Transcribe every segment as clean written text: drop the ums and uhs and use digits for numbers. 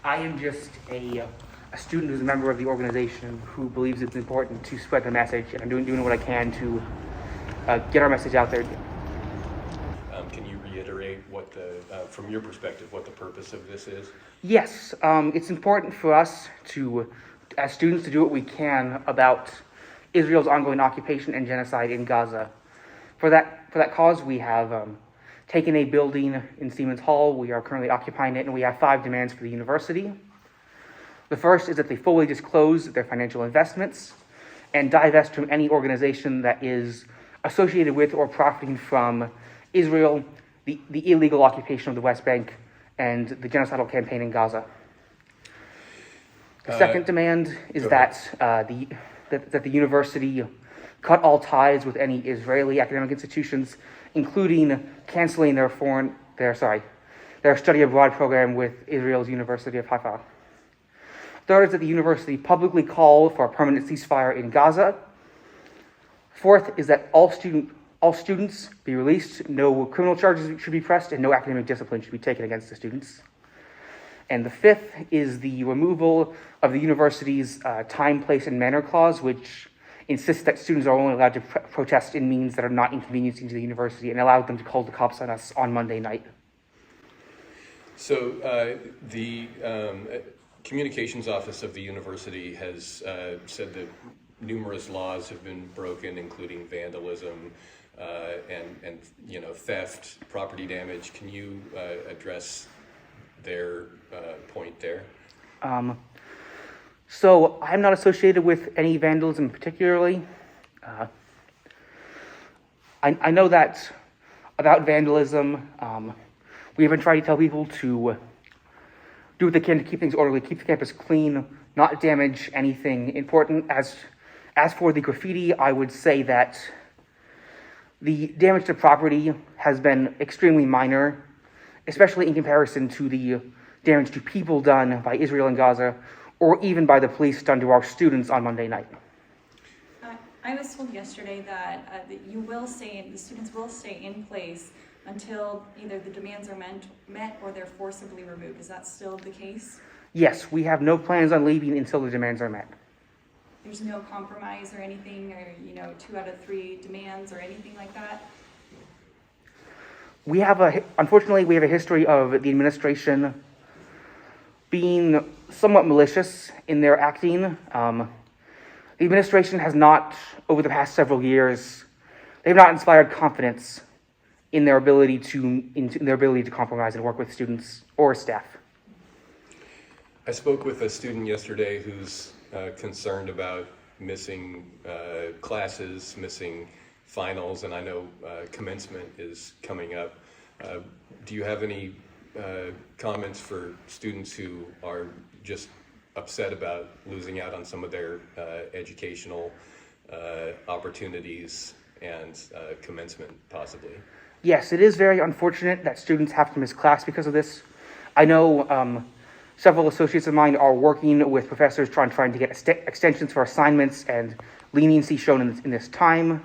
I am just a student who's a member of the organization who believes it's important to spread the message, and I'm doing what I can to get our message out there. Can you reiterate what from your perspective, what the purpose of this is? Yes, it's important for us as students, to do what we can about Israel's ongoing occupation and genocide in Gaza. For that cause, we have taken a building in Siemens Hall. We are currently occupying it, and we have 5 demands for the university. The first is that they fully disclose their financial investments and divest from any organization that is associated with or profiting from Israel, the illegal occupation of the West Bank, and the genocidal campaign in Gaza. The second demand is that the university cut all ties with any Israeli academic institutions, including canceling their study abroad program with Israel's University of Haifa. Third is that the university publicly call for a permanent ceasefire in Gaza. Fourth is that all students be released, no criminal charges should be pressed, and no academic discipline should be taken against the students. And the fifth is the removal of the university's time, place, and manner clause, which insists that students are only allowed to protest in means that are not inconveniencing to the university, and allowed them to call the cops on us on Monday night. So the communications office of the university has said that numerous laws have been broken, including vandalism and theft, property damage. Can you address their point there? So I'm not associated with any vandalism particularly. I know that about vandalism, we have been trying to tell people to do what they can to keep things orderly, keep the campus clean, not damage anything important. As for the graffiti, I would say that the damage to property has been extremely minor, especially in comparison to the damage to people done by Israel and Gaza, or even by the police done to our students on Monday night. I was told yesterday that the students will stay in place until either the demands are met or they're forcibly removed. Is that still the case? Yes, we have no plans on leaving until the demands are met. There's no compromise or anything, or 2 out of 3 demands or anything like that? Unfortunately, we have a history of the administration being somewhat malicious in their acting. The administration has not, over the past several years, they have not inspired confidence in their ability to compromise and work with students or staff. I spoke with a student yesterday who's concerned about missing classes, missing finals, and I know commencement is coming up. Do you have any comments for students who are just upset about losing out on some of their educational opportunities and commencement possibly? Yes, it is very unfortunate that students have to miss class because of this. I know several associates of mine are working with professors trying to get extensions for assignments and leniency shown in this time.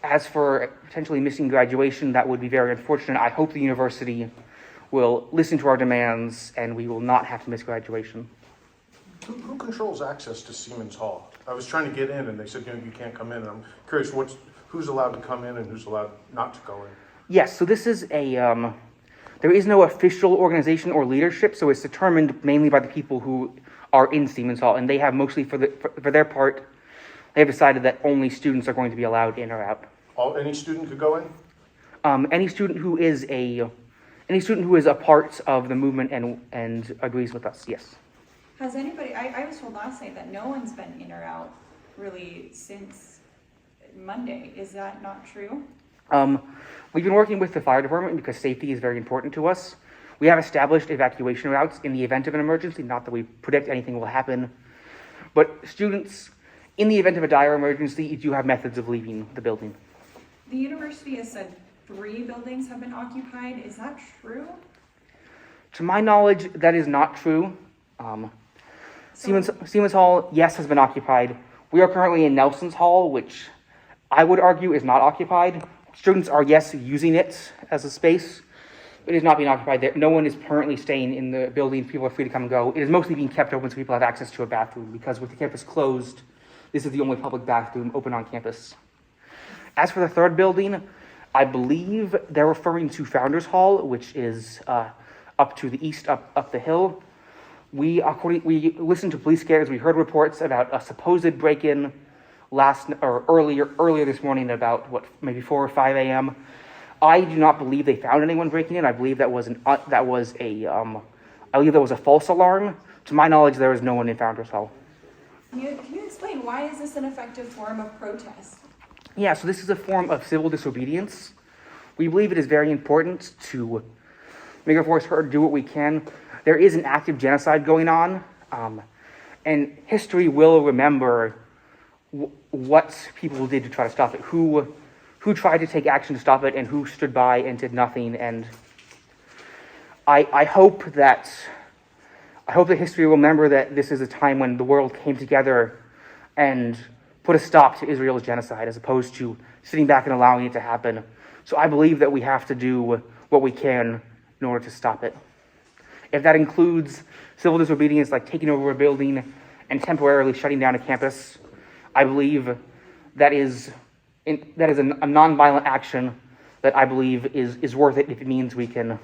As for potentially missing graduation, that would be very unfortunate. I hope the university will listen to our demands and we will not have to miss graduation. Who controls access to Siemens Hall? I was trying to get in and they said you can't come in. And I'm curious who's allowed to come in and who's allowed not to go in? Yes, so this is there is no official organization or leadership, so it's determined mainly by the people who are in Siemens Hall, and they have mostly, for their part, they have decided that only students are going to be allowed in or out. Any student could go in? Any student who is a part of the movement and agrees with us, yes. Has anybody, I was told last night that no one's been in or out really since Monday. Is that not true? We've been working with the fire department because safety is very important to us. We have established evacuation routes in the event of an emergency, not that we predict anything will happen. But students, in the event of a dire emergency, do have methods of leaving the building. The university has said 3 buildings have been occupied. Is that true? To my knowledge, that is not true. Siemens Hall, yes, has been occupied. We are currently in Nelson's Hall, which I would argue is not occupied. Students are, yes, using it as a space. It is not being occupied. There, no one is currently staying in the building. People are free to come and go. It is mostly being kept open so people have access to a bathroom, because with the campus closed, this is the only public bathroom open on campus. As for the third building, I believe they're referring to Founders Hall, which is up to the east, up the hill. We listened to police scares. We heard reports about a supposed break-in earlier this morning, about maybe 4 or 5 a.m. I do not believe they found anyone breaking in. I believe that was a false alarm. To my knowledge, there is no one in Founders Hall. Can you explain why is this an effective form of protest? Yeah, so this is a form of civil disobedience. We believe it is very important to make our voice heard, do what we can. There is an active genocide going on, and history will remember what people did to try to stop it, who tried to take action to stop it, and who stood by and did nothing. And I hope that history will remember that this is a time when the world came together and put a stop to Israel's genocide, as opposed to sitting back and allowing it to happen. So I believe that we have to do what we can in order to stop it. If that includes civil disobedience, like taking over a building and temporarily shutting down a campus, I believe that is a nonviolent action that I believe is worth it if it means we can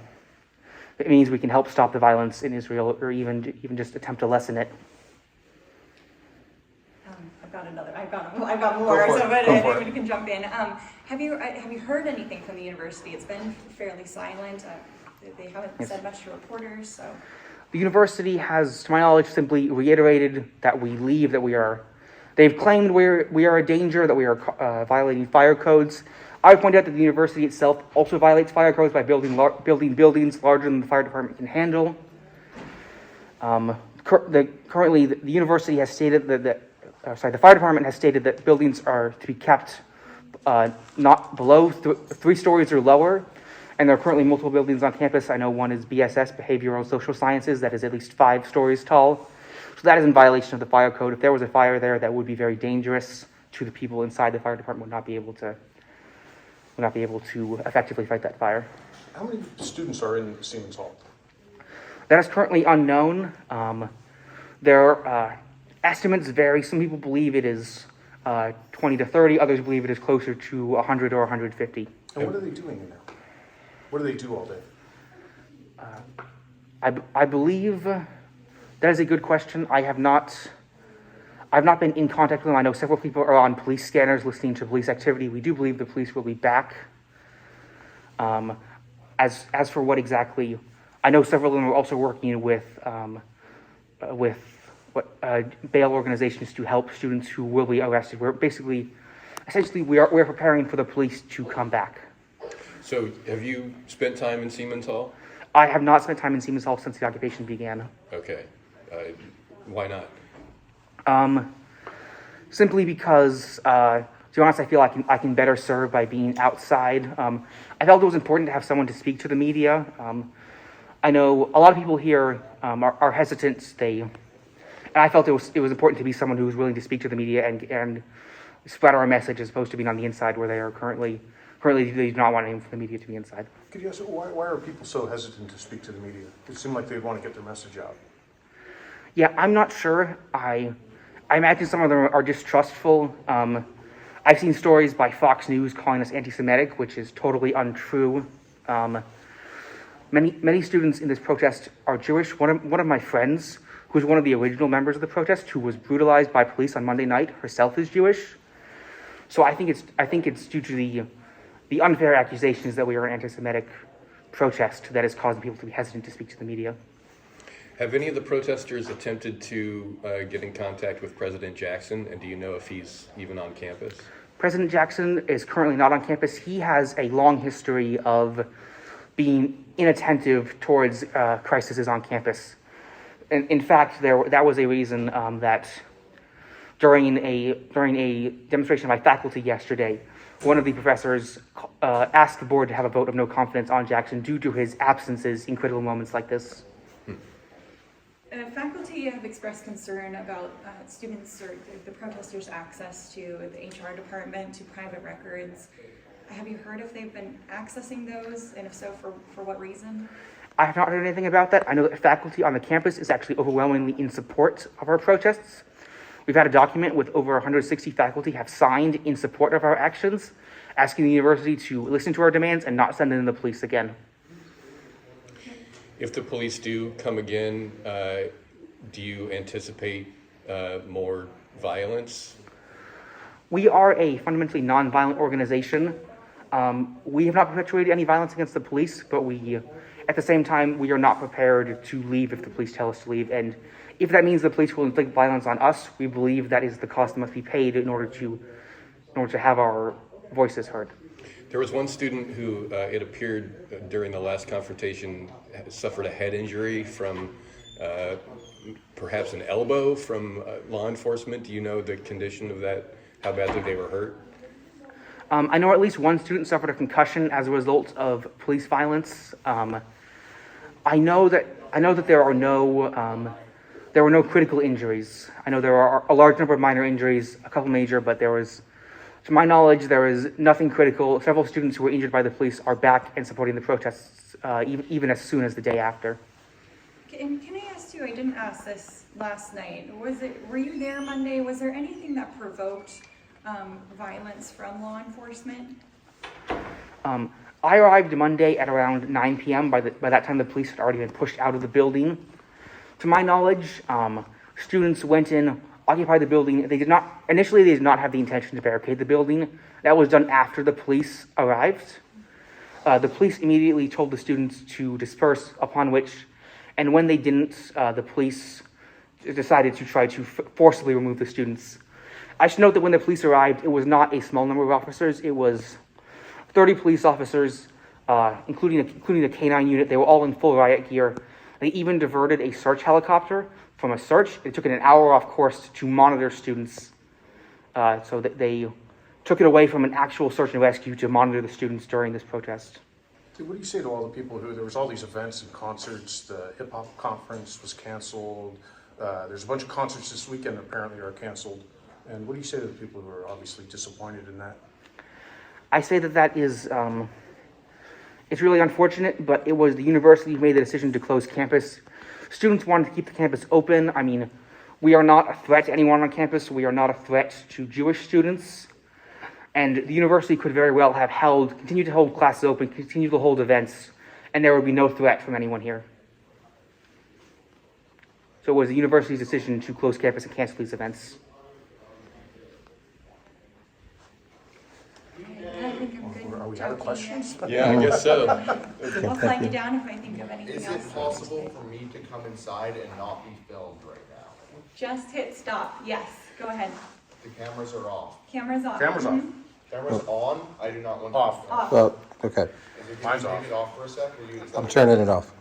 help stop the violence in Israel, or even just attempt to lessen it. I've got more, Go so for it. anybody can jump in. Have you heard anything from the university? It's been fairly silent. They haven't said much to reporters, so. The university has, to my knowledge, simply reiterated that they've claimed we are a danger, that we are violating fire codes. I would point out that the university itself also violates fire codes by building buildings larger than the fire department can handle. Currently, the university has stated the fire department has stated that buildings are to be kept not below 3 stories or lower, and there are currently multiple buildings on campus. I know one is BSS, Behavioral Social Sciences, that is at least 5 stories tall. So that is in violation of the fire code. If there was a fire there, that would be very dangerous to the people inside. The fire department would not be able to effectively fight that fire. How many students are in Siemens Hall? That is currently unknown. Estimates vary. Some people believe it is 20 to 30. Others believe it is closer to 100 or 150. And what are they doing in there? What do they do all day? I believe that is a good question. I've not been in contact with them. I know several people are on police scanners listening to police activity. We do believe the police will be back. As for what exactly, I know several of them are also working with bail organizations to help students who will be arrested. We're essentially we're preparing for the police to come back. So have you spent time in Siemens Hall? I have not spent time in Siemens Hall since the occupation began. Okay. Why not? Simply because, to be honest, I feel I can better serve by being outside. I felt it was important to have someone to speak to the media. I know a lot of people here are hesitant. And I felt it was important to be someone who was willing to speak to the media and spread our message, as opposed to being on the inside where they are currently. Currently, they do not want anyone from the media to be inside. Could you ask, why are people so hesitant to speak to the media? It seemed like they'd want to get their message out. Yeah, I'm not sure. I imagine some of them are distrustful. I've seen stories by Fox News calling us anti-Semitic, which is totally untrue. Many students in this protest are Jewish. One of my friends, who was one of the original members of the protest, who was brutalized by police on Monday night, herself is Jewish. So I think it's due to the unfair accusations that we are an anti-Semitic protest that is causing people to be hesitant to speak to the media. Have any of the protesters attempted to get in contact with President Jackson, and do you know if he's even on campus? President Jackson is currently not on campus. He has a long history of being inattentive towards crises on campus. In fact, that was a reason that during a demonstration by faculty yesterday, one of the professors asked the board to have a vote of no confidence on Jackson due to his absences in critical moments like this. Faculty have expressed concern about students or the protesters' access to the HR department, to private records. have you heard if they've been accessing those, and if so, for what reason? I have not heard anything about that. I know that faculty on the campus is actually overwhelmingly in support of our protests. We've had a document with over 160 faculty have signed in support of our actions, asking the university to listen to our demands and not send in the police again. If the police do come again, do you anticipate more violence? We are a fundamentally non-violent organization. We have not perpetuated any violence against the police, but at the same time, we are not prepared to leave if the police tell us to leave. And if that means the police will inflict violence on us, we believe that is the cost that must be paid in order to have our voices heard. There was one student who, it appeared during the last confrontation, suffered a head injury from perhaps an elbow from law enforcement. Do you know the condition of that, how badly they were hurt? I know at least one student suffered a concussion as a result of police violence. I know that there were no critical injuries. I know there are a large number of minor injuries, a couple major, but to my knowledge, there is nothing critical. Several students who were injured by the police are back and supporting the protests, even as soon as the day after. And can I ask you, I didn't ask this last night, were you there Monday? Was there anything that provoked violence from law enforcement? I arrived Monday at around 9 p.m. By that time, the police had already been pushed out of the building. To my knowledge, students went in, occupied the building. Initially, they did not have the intention to barricade the building. That was done after the police arrived. The police immediately told the students to disperse, upon which, and when they didn't, the police decided to try to forcibly remove the students. I should note that when the police arrived, it was not a small number of officers. It was 30 police officers, including the K-9 unit. They were all in full riot gear. They even diverted a search helicopter from a search. It took it an hour off course to monitor students. So that they took it away from an actual search and rescue to monitor the students during this protest. What do you say to all the people there was all these events and concerts, the hip hop conference was canceled, there's a bunch of concerts this weekend apparently are canceled, and what do you say to the people who are obviously disappointed in that? I say that is, it's really unfortunate, but it was the university who made the decision to close campus. Students wanted to keep the campus open. I mean, we are not a threat to anyone on campus. We are not a threat to Jewish students. And the university could very well have continued to hold classes open, continue to hold events, and there would be no threat from anyone here. So it was the university's decision to close campus and cancel these events. I think I'm good. Are we out of questions? Yeah, I guess so. I'll flag you down if I think of anything Is else. it possible for me to come inside and not be filmed right now? Just hit stop. Yes, go ahead. The cameras are off. Camera's off. Cameras off. Cameras on? I do not want to. Off. Off. Well, okay. Is it Mine's going off. to leave it off for a sec? Or you, I'm turning it off.